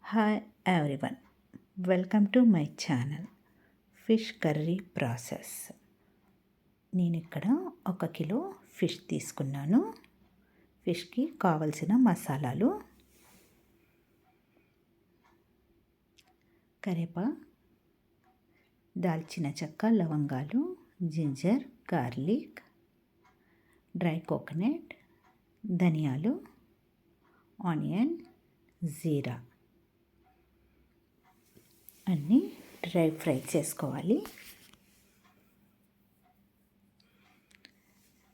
Hi everyone, welcome to my channel fish curry process. నేను ఇక్కడ 1 kilo fish తీసుకున్నాను. ఫిష్కి కావలసిన మసాలాలు: కరివేపాకు, దాల్చిన చెక్క, లవంగాలు, జింజర్, గార్లిక్, డ్రై కోకోనట్, ధనియాలు, ఆనియన్, జీరా అన్నీ డ్రై ఫ్రై చేసుకోవాలి.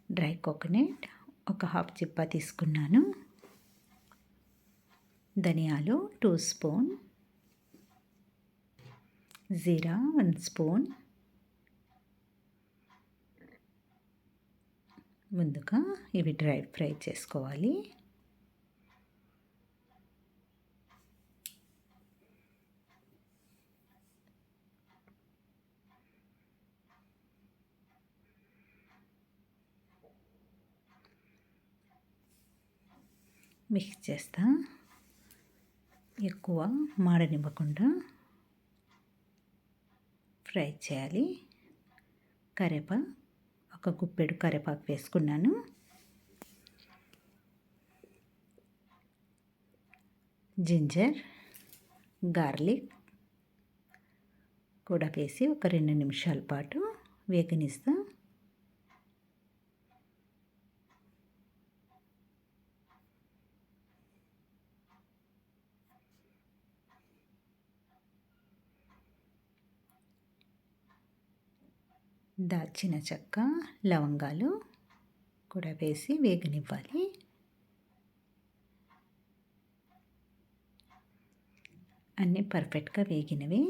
డ్రై కోకోనట్ 1/2 చిప్ప తీసుకున్నాను. ధనియాలు 2 స్పూన్, జీరా 1 స్పూన్. ముందుగా ఇవి డ్రై ఫ్రై చేసుకోవాలి. మిక్స్ చేస్తా. ఎక్కువ మాడనివ్వకుండా ఫ్రై చేయాలి. కరివేపాకు, 1 గుప్పెడు కరివేపాకు వేసుకున్నాను. జింజర్, గార్లిక్ కూడా వేసి ఒక 2 నిమిషాల పాటు వేగనిస్తా. దాల్చిన చెక్క, లవంగాలు కూడా వేసి వేగనివ్వాలి. అన్నీ పర్ఫెక్ట్గా వేగినవి.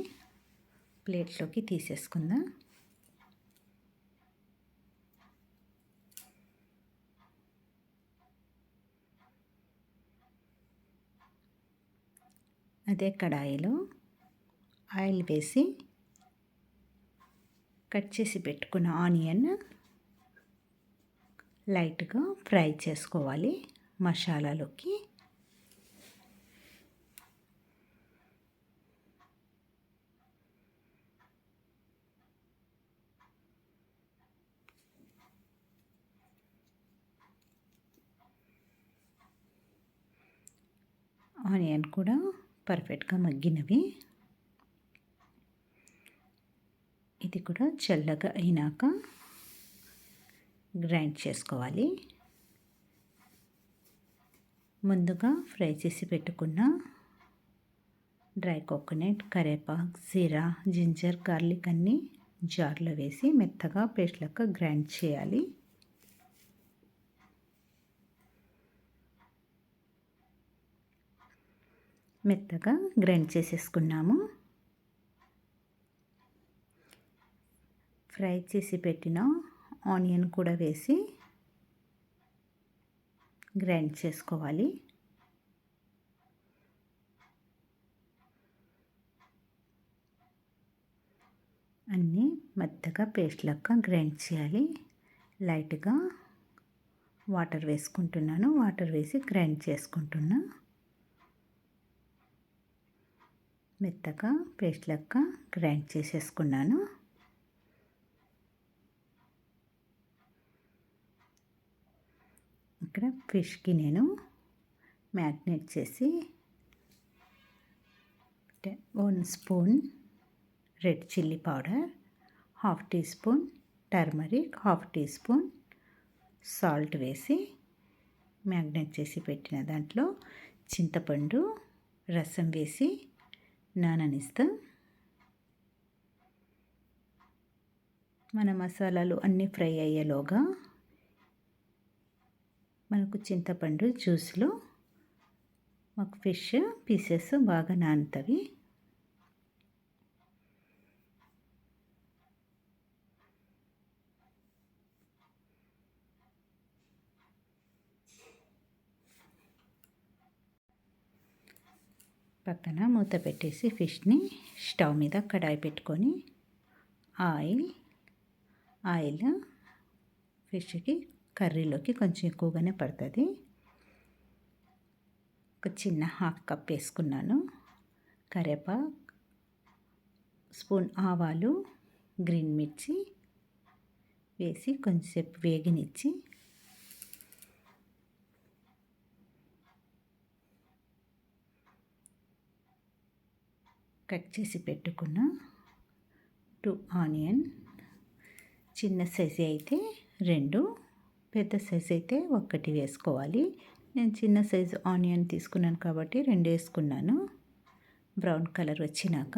ప్లేట్లోకి తీసేసుకుందాం. అదే కడాయిలో ఆయిల్ వేసి కట్ చేసి పెట్టుకున్న ఆనియన్ లైట్గా ఫ్రై చేసుకోవాలి మసాలాలోకి. ఆనియన్ కూడా పర్ఫెక్ట్గా మగ్గినవి. ఇది కూడా చల్లగా అయినాక గ్రైండ్ చేసుకోవాలి. ముందుగా ఫ్రై చేసి పెట్టుకున్న డ్రై కోకోనట్, కరివేపాకు, జీరా, జింజర్, గార్లిక్ అన్నీ జార్లో వేసి మెత్తగా పేస్ట్ లెక్క గ్రైండ్ చేయాలి. మెత్తగా గ్రైండ్ చేసేసుకున్నాము. ఫ్రై చేసి పెట్టిన ఆనియన్ కూడా వేసి గ్రైండ్ చేసుకోవాలి. అన్నీ మెత్తగా పేస్ట్ లెక్క గ్రైండ్ చేయాలి. లైట్గా వాటర్ వేసుకుంటున్నాను. వాటర్ వేసి గ్రైండ్ చేసుకుంటున్నా. మెత్తగా పేస్ట్ లెక్క గ్రైండ్ చేసేసుకున్నాను. ఇక్కడ ఫిష్కి నేను మ్యాగ్నేట్ చేసి 1 spoon red chilli powder, 1/2 teaspoon turmeric, 1/2 teaspoon salt వేసి మ్యాగ్నేట్ చేసి పెట్టిన దాంట్లో చింతపండు రసం వేసి నాననిస్తా. మన మసాలాలు అన్నీ ఫ్రై అయ్యేలోగా మనకు చింతపండు జ్యూస్లో మాకు ఫిష్ పీసెస్ బాగా నానుతాయి. పక్కన మూత పెట్టేసి ఫిష్ని స్టవ్ మీద కడాయి పెట్టుకొని ఆయిల్ ఫిష్కి కర్రీలోకి కొంచెం ఎక్కువగానే పడుతుంది. ఒక చిన్న 1/2 కప్ వేసుకున్నాను. కరివేపాకు, స్పూన్ ఆవాలు, గ్రీన్ మిర్చి వేసి కొంచెంసేపు వేగనిచ్చి కట్ చేసి పెట్టుకున్న 2 ఆనియన్, చిన్న సైజు అయితే 2, పెద్ద సైజు అయితే 1 వేసుకోవాలి. నేను చిన్న సైజు ఆనియన్ తీసుకున్నాను కాబట్టి 2 వేసుకున్నాను. బ్రౌన్ కలర్ వచ్చినాక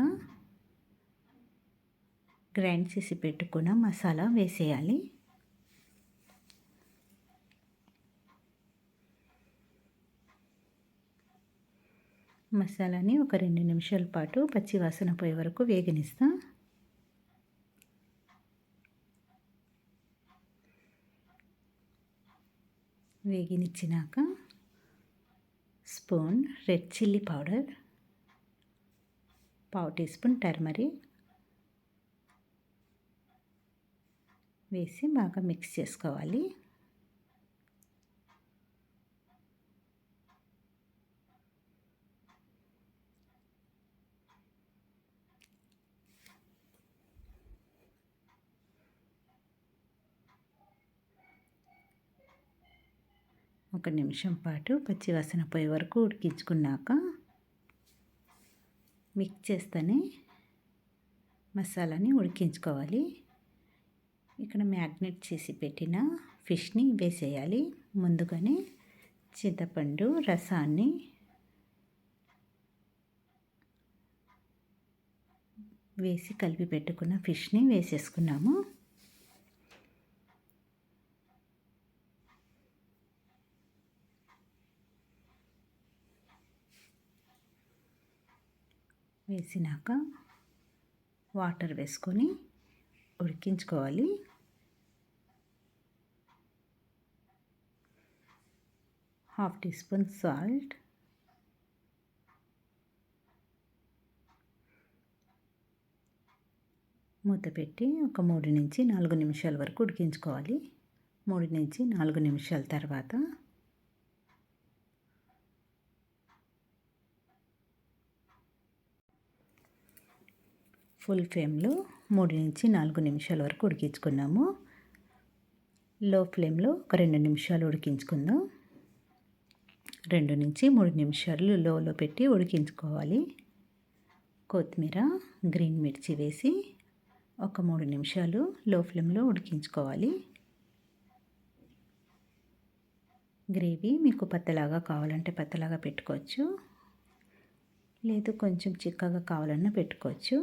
గ్రైండ్ చేసి పెట్టుకున్న మసాలా వేసేయాలి. మసాలాని ఒక 2 నిమిషాల పాటు పచ్చి వాసన పోయే వరకు వేగనిస్తా. వేగినిచ్చినాక స్పూన్ రెడ్ చిల్లీ పౌడర్, పావు టీ స్పూన్ టర్మరిక్ వేసి బాగా మిక్స్ చేసుకోవాలి. ఒక నిమిషం పాటు పచ్చివాసన పోయే వరకు ఉడికించుకున్నాక మిక్స్ చేస్తూనే మసాలాని ఉడికించుకోవాలి. ఇక్కడ మ్యాగ్నేట్ చేసి పెట్టిన ఫిష్ని వేసేయాలి. ముందుగానే చింతపండు రసాన్ని వేసి కలిపి పెట్టుకున్న ఫిష్ని వేసేసుకున్నాము. వేసినాక వాటర్ వేసుకొని ఉడికించుకోవాలి. హాఫ్ టీ స్పూన్ సాల్ట్, మూత పెట్టి ఒక 3 నుంచి 4 నిమిషాల వరకు ఉడికించుకోవాలి. 3 నుంచి 4 నిమిషాల తర్వాత ఫుల్ ఫ్లేమ్లో 3 నుంచి 4 నిమిషాల వరకు ఉడికించుకున్నాము. లో ఫ్లేమ్లో ఒక 2 నిమిషాలు ఉడికించుకుందాం. 2 నుంచి 3 నిమిషాలు లోలో పెట్టి ఉడికించుకోవాలి. కొత్తిమీర, గ్రీన్ మిర్చి వేసి ఒక 3 నిమిషాలు లో ఫ్లేమ్లో ఉడికించుకోవాలి. గ్రేవీ మీకు పతలాగా కావాలంటే పతలాగా పెట్టుకోవచ్చు, లేదు కొంచెం చిక్కగా కావాలన్నా పెట్టుకోవచ్చు.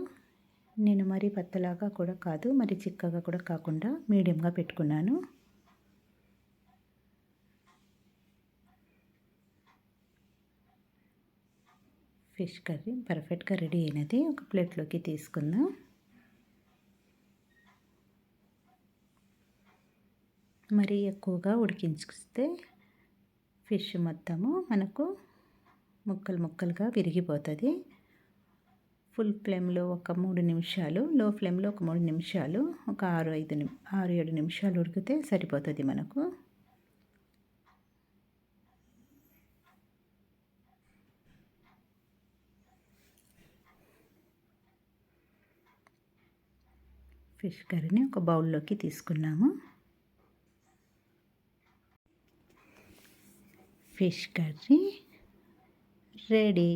నేను మరీ పతలాగా కూడా కాదు, మరి చిక్కగా కూడా కాకుండా మీడియంగా పెట్టుకున్నాను. ఫిష్ కర్రీ పర్ఫెక్ట్గా రెడీ అయినది. ఒక ప్లేట్లోకి తీసుకుందాం. మరీ ఎక్కువగా ఉడికించుస్తే ఫిష్ మొత్తము మనకు ముక్కలు ముక్కలుగా విరిగిపోతుంది. ఫుల్ ఫ్లేమ్లో ఒక 3 నిమిషాలు, లో ఫ్లేమ్లో ఒక 3 నిమిషాలు, ఒక 6-7 నిమిషాలు ఉడికితే సరిపోతుంది మనకు. ఫిష్ కర్రీని ఒక బౌల్లోకి తీసుకున్నాము. Fish curry ready.